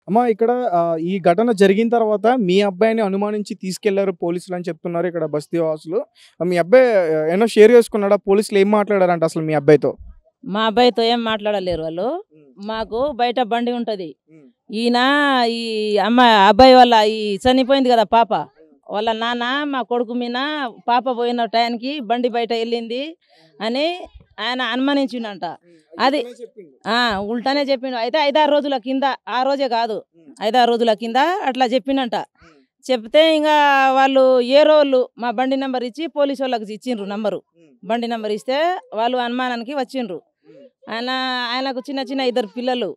అమ్మ ఇక్కడ ఈ ఘటన జరిగిన తర్వాత మీ అబ్బాయిని అనుమానించి తీసుకెళ్లారు పోలీసులు అని చెప్తున్నారు ఇక్కడ బస్తీ వాసులు. మీ అబ్బాయి ఏమైనా షేర్ చేసుకున్నాడా? పోలీసులు ఏం మాట్లాడారంట అసలు మీ అబ్బాయితో? మా అబ్బాయితో ఏం మాట్లాడలేరు వాళ్ళు. మాకు బయట బండి ఉంటుంది. ఈయన ఈ అబ్బాయి వాళ్ళ ఈ చనిపోయింది కదా పాప, వాళ్ళ నాన్న మా కొడుకు మీద పాప పోయిన టైంకి బండి బయట వెళ్ళింది అని ఆయన అనుమానించిండంట. అది ఉల్టానే చెప్పిండు. అయితే 5-6 రోజుల కింద, ఆ రోజే కాదు 5-6 రోజుల కింద అట్లా చెప్పిండంట. చెప్తే ఇంకా వాళ్ళు ఏరోళ్ళు మా బండి నెంబర్ ఇచ్చి పోలీసు వాళ్ళకి ఇచ్చిండ్రు నంబరు. బండి నెంబర్ ఇస్తే వాళ్ళు అనుమానానికి వచ్చిండ్రు. ఆయనకు చిన్న చిన్న 2 పిల్లలు,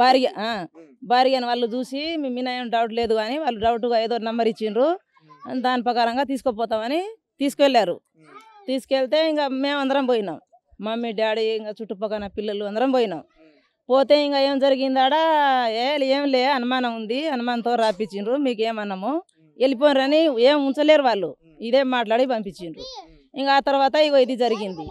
భార్య అని వాళ్ళు చూసి మీ మీద ఏం డౌట్ లేదు కానీ వాళ్ళు డౌట్గా ఏదో నెంబర్ ఇచ్చిండ్రు. దాని ప్రకారంగా తీసుకుపోతామని తీసుకెళ్ళారు. తీసుకెళ్తే ఇంకా మేమందరం పోయినాం, మమ్మీ డాడీ ఇంకా చుట్టుపక్కల పిల్లలు అందరం పోయినాం. పోతే ఇంకా ఏం జరిగిందాడా ఏం లే అనుమానం ఉంది, అనుమానంతో రాపించిండ్రు, మీకు ఏమన్నాము వెళ్ళిపోయినరని ఏం ఉంచలేరు వాళ్ళు, ఇదే మాట్లాడి పంపించిండ్రు. ఇంకా ఆ తర్వాత ఇగో ఇది జరిగింది.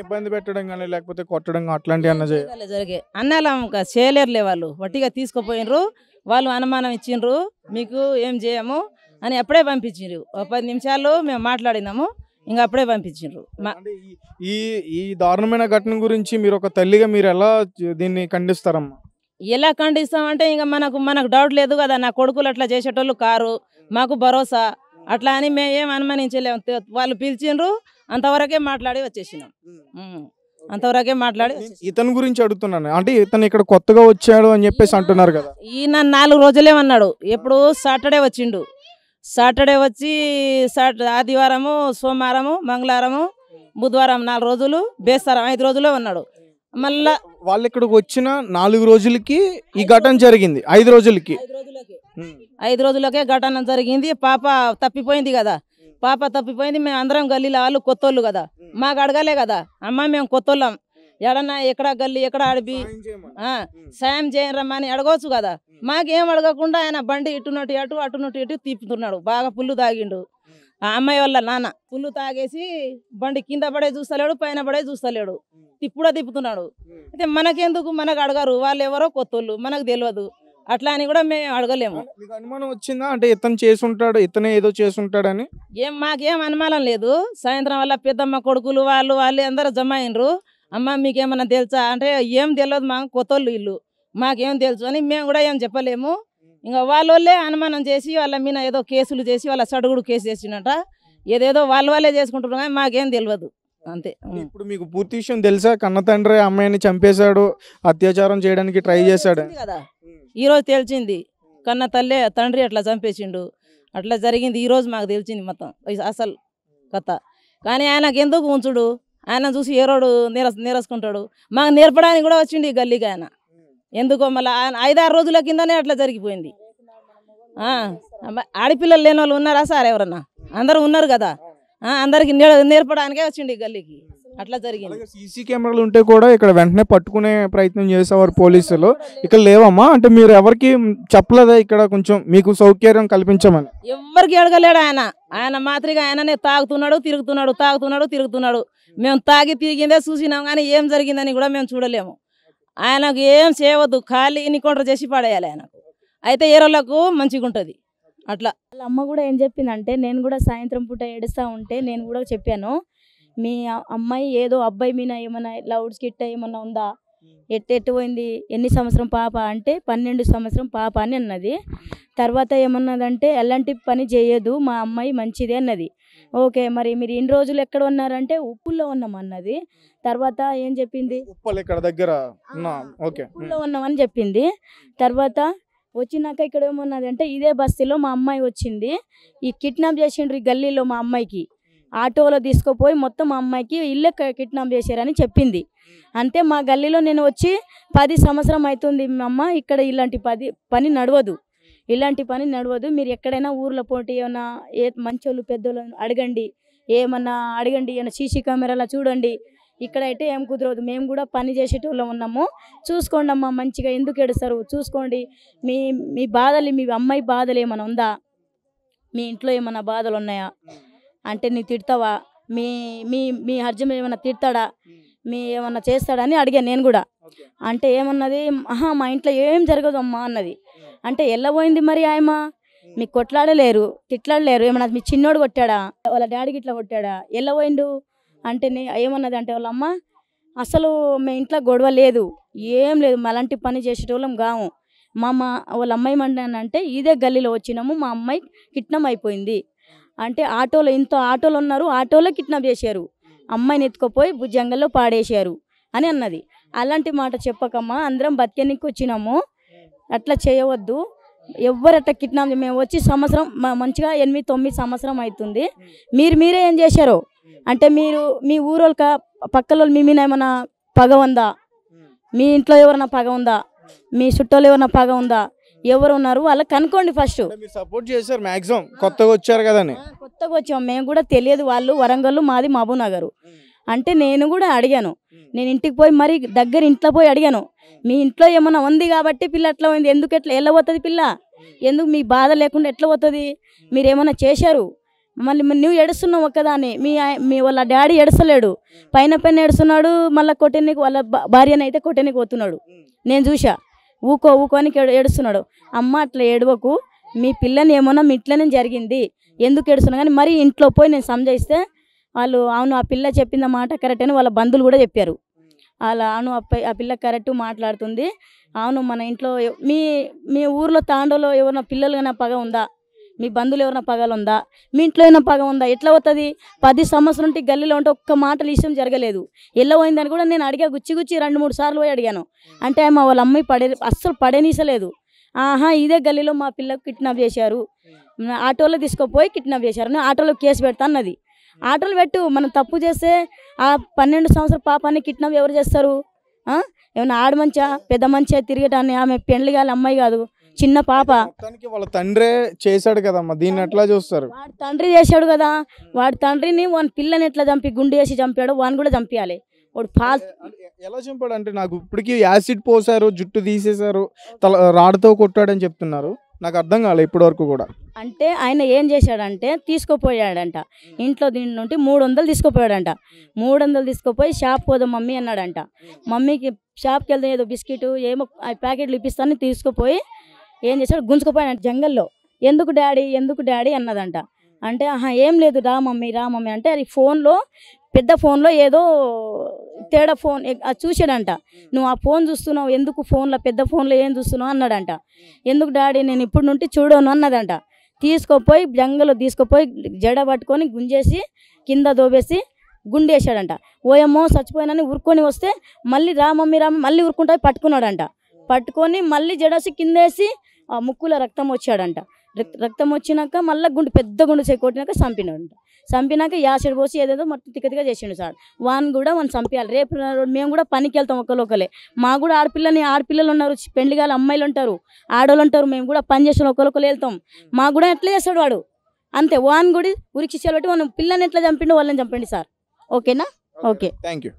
ఇబ్బంది పెట్టడం కానీ లేకపోతే కొట్టడం అట్లాంటివి జరిగే అన్నలా చేయలేరులే వాళ్ళు, వట్టిగా తీసుకుపోయినరు. వాళ్ళు అనుమానం ఇచ్చిండ్రు, మీకు ఏం చేయము అని అప్పుడే పంపించిండ్రు. 10 నిమిషాలు మేము మాట్లాడినాము, ఇంకా అప్పుడే పంపించిండ్రు. ఈ దారుణమైన ఘటన గురించి మీరు ఒక తల్లిగా మీరు ఎలా దీన్ని ఖండిస్తారమ్మా? ఎలా ఖండిస్తామంటే ఇంకా మనకు డౌట్ లేదు కదా, నా కొడుకులు అట్లా చేసేటోళ్ళు కారు, మాకు భరోసా అట్లా అని మేము ఏం అనుమానించలేము. వాళ్ళు పిలిచిండ్రు, అంతవరకే మాట్లాడి వచ్చేసినాం. అంతవరకే మాట్లాడి. ఇతని గురించి అడుగుతున్నాను, అంటే ఇతను ఇక్కడ కొత్తగా వచ్చాడు అని చెప్పేసి అంటున్నారు కదా. ఈయన 4 రోజులే అన్నాడు. ఎప్పుడు సాటర్డే వచ్చిండు. సాటర్డే వచ్చి ఆదివారము, సోమవారము, మంగళవారము, బుధవారం 4 రోజులు, బేస్తారం 5 రోజులే ఉన్నాడు. మళ్ళా వాళ్ళు ఇక్కడికి వచ్చిన 4 రోజులకి ఈ ఘటన జరిగింది. 5 రోజులకి 5 రోజులకే ఘటన జరిగింది. పాప తప్పిపోయింది కదా, పాప తప్పిపోయింది. మేము అందరం గల్లీలో, వాళ్ళు కొత్తోళ్ళు కదా, మాకు అడగలే కదా, అమ్మ మేము కొత్తోళ్ళం, ఎడన్నా ఎక్కడ గల్లీ ఎక్కడ అడిపి సాయం చేయరమ్మని అడగవచ్చు కదా. మాకేం అడగకుండా ఆయన బండి ఇటునట్టు అటు అటునట్టు ఇటు తిప్పుతున్నాడు. బాగా పుల్లు తాగిండు. ఆ అమ్మాయి వాళ్ళ నాన్న పుల్లు తాగేసి బండి కింద పడే చూస్తలేడు, పైన పడే చూస్తలేడు, తిప్పుతున్నాడు. అయితే మనకెందుకు, మనకు అడగరు, వాళ్ళు ఎవరో కొత్తోళ్ళు, మనకు తెలియదు, అట్లా అని కూడా మేము అడగలేము. మీకు అనుమానం వచ్చిందా అంటే ఇతను చేసుంటాడు, ఇతనే ఏదో చేసుంటాడని? మాకేం అనుమానం లేదు. సాయంత్రం వల్ల పెద్దమ్మ కొడుకులు వాళ్ళు అందరూ జమ అయినరు. అమ్మ మీకేమన్నా తెలుసా అంటే ఏం తెలియదు, మాకు కొత్తోళ్ళు ఇల్లు, మాకేం తెలుసు అని మేము కూడా ఏం చెప్పలేము. ఇంకా వాళ్ళే అనుమానం చేసి వాళ్ళ మీద ఏదో కేసులు చేసి వాళ్ళ సడుగుడు కేసు చేసినట, ఏదేదో వాళ్ళే చేసుకుంటున్నారు కానీ మాకేం తెలియదు అంతే. ఇప్పుడు మీకు పూర్తి విషయం తెలుసా? కన్న తండ్రి అమ్మాయిని చంపేశాడు, అత్యాచారం చేయడానికి ట్రై చేశాడు కదా. ఈరోజు తెలిసింది, కన్న తండ్రి అట్లా చంపేసిండు, అట్లా జరిగింది. ఈరోజు మాకు తెలిసింది మొత్తం అసలు కథ. కానీ ఆయనకు ఎందుకు ఉంచుడు, ఆయన చూసి ఏరోడు నేరసుకుంటాడు. మాకు నేర్పడానికి కూడా వచ్చిండు ఈ గల్లీకి ఆయన. ఎందుకో మళ్ళీ 5-6 రోజుల కిందనే అట్లా జరిగిపోయింది. ఆడపిల్లలు లేని వాళ్ళు ఉన్నారా సార్? ఎవరన్నా? అందరూ ఉన్నారు కదా, అందరికి నేర్పడానికే వచ్చిండు ఈ గల్లీకి. అట్లా జరిగింది. సీసీ కెమెరాలు ఉంటే కూడా ఇక్కడ వెంటనే పట్టుకునే ప్రయత్నం చేసేవారు పోలీసులు, ఇక్కడ లేవమ్మా అంటే మీరు ఎవరికి చెప్పలేదా ఇక్కడ కొంచెం మీకు సౌకర్యం కల్పించమని? ఎవరికి అడగలేడు ఆయన మాత్రిగా ఆయననే తాగుతున్నాడు, తిరుగుతున్నాడు. మేము తాగి తిరిగిందే చూసినాం కానీ ఏం జరిగిందని కూడా మేము చూడలేము. ఆయనకు ఏం చేయవద్దు, ఖాళీ ఎన్నికౌంటర్ చేసి పడేయాలి ఆయనకు, అయితే ఏరోళ్ళకు మంచిగా ఉంటుంది అట్లా. వాళ్ళ అమ్మ కూడా ఏం చెప్పిందంటే, నేను కూడా సాయంత్రం పూట ఏడుస్తూ ఉంటే నేను కూడా చెప్పాను, మీ అమ్మాయి ఏదో అబ్బాయి మీద ఏమన్నా లౌడ్ స్కిట్ ఏమన్నా ఉందా, ఎట్టు పోయింది, ఎన్ని సంవత్సరం పాప అంటే 12 సంవత్సరం పాప అని అన్నది. తర్వాత ఏమన్నదంటే ఎలాంటి పని చేయదు, మా అమ్మాయి మంచిది అన్నది. ఓకే, మరి మీరు ఇన్ని రోజులు ఎక్కడ ఉన్నారంటే ఉప్పుల్లో ఉన్నామన్నది. తర్వాత ఏం చెప్పింది, ఉప్పుల్లో ఉన్నామని చెప్పింది. తర్వాత వచ్చినాక ఇక్కడ ఏమన్నదంటే, ఇదే బస్తీలో మా అమ్మాయి వచ్చింది, ఈ కిడ్నాప్ చేసిండ్రు ఈ గల్లీలో మా అమ్మాయికి, ఆటోలో తీసుకుపోయి మొత్తం మా అమ్మాయికి ఇల్లే కిడ్నాప్ చేశారని చెప్పింది. అంతే, మా గల్లీలో నేను వచ్చి 10 సంవత్సరం అవుతుంది మా అమ్మ, ఇక్కడ ఇలాంటి పని నడవదు, మీరు ఎక్కడైనా ఊర్లో పోటీ ఏమన్నా మంచోళ్ళు పెద్దోళ్ళు అడగండి, ఏమన్నా సీసీ కెమెరాలో చూడండి, ఇక్కడైతే ఏం కుదరదు, మేము కూడా పని చేసేటోళ్ళం ఉన్నాము, చూసుకోండి అమ్మ, మంచిగా ఎందుకు ఏడుస్తారు చూసుకోండి, మీ బాధలు, మీ అమ్మాయి బాధలు ఏమైనా ఉందా, మీ ఇంట్లో ఏమైనా బాధలు ఉన్నాయా అంటే నీ తిడతావా, మీ హర్జం ఏమైనా తిడతాడా, మీ ఏమన్నా చేస్తాడని అడిగాను నేను కూడా. అంటే ఏమన్నది, ఆహా మా ఇంట్లో ఏం జరగదు అమ్మా అన్నది. అంటే ఎల్లబోయింది మరి ఆయమ, మీకు కొట్లాడలేరు తిట్లాడలేరు, ఏమన్నా మీ చిన్నోడు కొట్టాడా, వాళ్ళ డాడీకి ఇట్లా కొట్టాడా, ఎల్లబోయిండు అంటే ఏమన్నది అంటే వాళ్ళ అమ్మ, అసలు మీ ఇంట్లో గొడవ లేదు, ఏం లేదు, అలాంటి పని చేసేటోళ్ళం కాము. వాళ్ళ అమ్మాయి ఏమంటానంటే ఇదే గల్లీలో వచ్చినాము, మా అమ్మాయి కిడ్నాప్ అయిపోయింది అంటే ఆటోలో ఆటోలు ఉన్నారు, ఆటోలో కిడ్నాప్ చేశారు, అమ్మాయిని ఎత్తుకుపోయి జంగల్లో పాడేశారు అని అన్నది. అలాంటి మాట చెప్పకమ్మా, అందరం బతికేనికి వచ్చినాము, అట్లా చేయవద్దు, ఎవ్వరు అట్లా కిడ్నాప్. మేము వచ్చి సంవత్సరం మంచిగా 8-9 సంవత్సరం అవుతుంది, మీరే ఏం చేశారో అంటే మీరు మీ ఊరోళ్ళక పక్కల మీ మీద ఏమైనా పగ ఉందా, మీ ఇంట్లో ఎవరైనా పగ ఉందా, మీ చుట్టాలు ఎవరైనా పగ ఉందా, ఎవరు ఉన్నారు వాళ్ళకి కనుక్కోండి ఫస్ట్. సపోర్ట్ చేశారు మ్యాక్సిమం, కొత్తగా వచ్చారు కదని. కొత్తగా వచ్చాము మేము కూడా తెలియదు, వాళ్ళు వరంగల్ మాది మహబూబ్నగర్. అంటే నేను కూడా అడిగాను, నేను ఇంటికి పోయి మరి దగ్గర ఇంట్లో పోయి అడిగాను, మీ ఇంట్లో ఏమన్నా ఉంది కాబట్టి పిల్ల ఎట్లా పోయింది, ఎందుకు ఎట్లా ఎలా పోతుంది పిల్ల, ఎందుకు మీ బాధ లేకుండా ఎట్లా పోతుంది, మీరు ఏమన్నా చేశారు, మళ్ళీ నువ్వు ఏడుస్తున్నావు ఒక్కదాన్ని, మీ వాళ్ళ డాడీ ఏడుస్తలేడు, పైన ఏడుస్తున్నాడు, మళ్ళీ కొట్టెనికి వాళ్ళ భార్యని అయితే కొట్టెనికి పోతున్నాడు, నేను చూసా, ఊకోని ఏడుస్తున్నాడు. అమ్మ అట్లా ఏడవకు, మీ పిల్లని ఏమన్నా మీ ఇంట్లోనే జరిగింది, ఎందుకు ఏడుస్తున్నా కానీ మరి ఇంట్లో పోయి నేను సంజయిస్తే వాళ్ళు అవును ఆ పిల్ల చెప్పిన మాట కరెక్ట్ అని వాళ్ళ బంధువులు కూడా చెప్పారు. అలా అవును ఆ పిల్ల కరెక్ట్ మాట్లాడుతుంది, అవును మన ఇంట్లో మీ ఊర్లో తాండోలో ఎవరైనా పిల్లలు పగ ఉందా, మీ బంధువులు ఎవరైనా పగలు ఉందా, మీ ఇంట్లో ఏమైనా పగ ఉందా, ఎట్లా అవుతుంది, 10 సంవత్సరం గల్లీలో ఉంటే ఒక్క మాటలు విషయం జరగలేదు, ఎలా పోయిందని కూడా నేను అడిగా, గుచ్చి 2-3 సార్లు పోయి అడిగాను. అంటే మా వాళ్ళ అమ్మాయి అస్సలు పడేనీసలేదు. ఆహా ఇదే గల్లీలో మా పిల్లకు కిడ్నాప్ చేశారు, ఆటోలో తీసుకుపోయి కిడ్నాప్ చేశారు, నేను ఆటోలో కేసు పెడతా అన్నది. ఆటోలు పెట్టు, మనం తప్పు చేస్తే ఆ 12 సంవత్సరాల పాపాన్ని కిడ్నాప్ ఎవరు చేస్తారు, ఏమన్నా ఆడ మంచా పెద్ద మంచిగా తిరిగటాన్ని, ఆమె పెండ్లి కాని అమ్మాయి కాదు, చిన్న పాప. వాళ్ళ తండ్రే చేశాడు కదమ్మా, దీన్ని ఎట్లా చూస్తారు, వాడు తండ్రి చేశాడు కదా, వాడి తండ్రిని వాని పిల్లని ఎట్లా చంపి గుండు వేసి చంపాడు, వాని కూడా చంపించాలి. వాడు ఎలా చంపాడు అంటే నాకు ఇప్పటికీ యాసిడ్ పోసారు, జుట్టు తీసేశారు, రాడ్తో కొట్టాడని చెప్తున్నారు, నాకు అర్థం కాలే ఇప్పటి వరకు కూడా. అంటే ఆయన ఏం చేశాడంటే తీసుకుపోయాడంట, ఇంట్లో దీని నుండి 300 తీసుకుపోయాడంట, 300 తీసుకుపోయి షాప్ పోదాం మమ్మీ అన్నాడంట. మమ్మీకి షాప్కి వెళ్తే ఏదో బిస్కెట్ ఏమో ప్యాకెట్లు ఇప్పిస్తాను తీసుకుపోయి ఏం చేశాడు, గుంజుకుపోయాడంట జంగల్లో. ఎందుకు డాడీ అన్నదంట. అంటే ఆహా ఏం లేదు రా మమ్మీ అంటే అది ఫోన్లో పెద్ద ఫోన్లో ఏదో తేడా ఫోన్ అది చూసాడంట. నువ్వు ఆ ఫోన్ చూస్తున్నావు ఎందుకు, ఫోన్లో పెద్ద ఫోన్లో ఏం చూస్తున్నావు అన్నాడంట. ఎందుకు డాడీ నేను ఇప్పుడు నుండి చూడను అన్నదంట. తీసుకుపోయి జంగల్లో తీసుకుపోయి జడ పట్టుకొని గుంజేసి కింద దోబేసి గుండేసాడంట. ఓయమ్మో చచ్చిపోయినని ఉరుక్కొని వస్తే మళ్ళీ రా మమ్మీ మళ్ళీ ఉరుక్కుంటా పట్టుకున్నాడంట. పట్టుకొని మళ్ళీ జడసి కిందేసి ఆ ముక్కులో రక్తం వచ్చాడంట. రక్తం వచ్చినాక మళ్ళీ పెద్ద గుండు కొట్టినాక చంపినాడంట. చంపినాక యాసిడ్ పోసి ఏదేదో మొత్తం తిక్కతిగా చేసిండు సార్. వాడిని చంపించాలి. రేపు మేము కూడా పనికి వెళ్తాం ఒకరే, మాకు కూడా ఆడపిల్లలు ఉన్నారు, పెండ్లిగాల అమ్మాయిలు ఉంటారు, ఆడవాళ్ళు ఉంటారు, మేము కూడా పని చేసిన ఒకరు వెళ్తాం, మాకు కూడా ఎట్లా చేస్తాడు వాడు అంతే. వాడిని కూడా ఉరికి చెల్లబట్టి మనం పిల్లని ఎట్లా చంపిండు వాళ్ళని చంపండి సార్. ఓకేనా? Okay, thank you.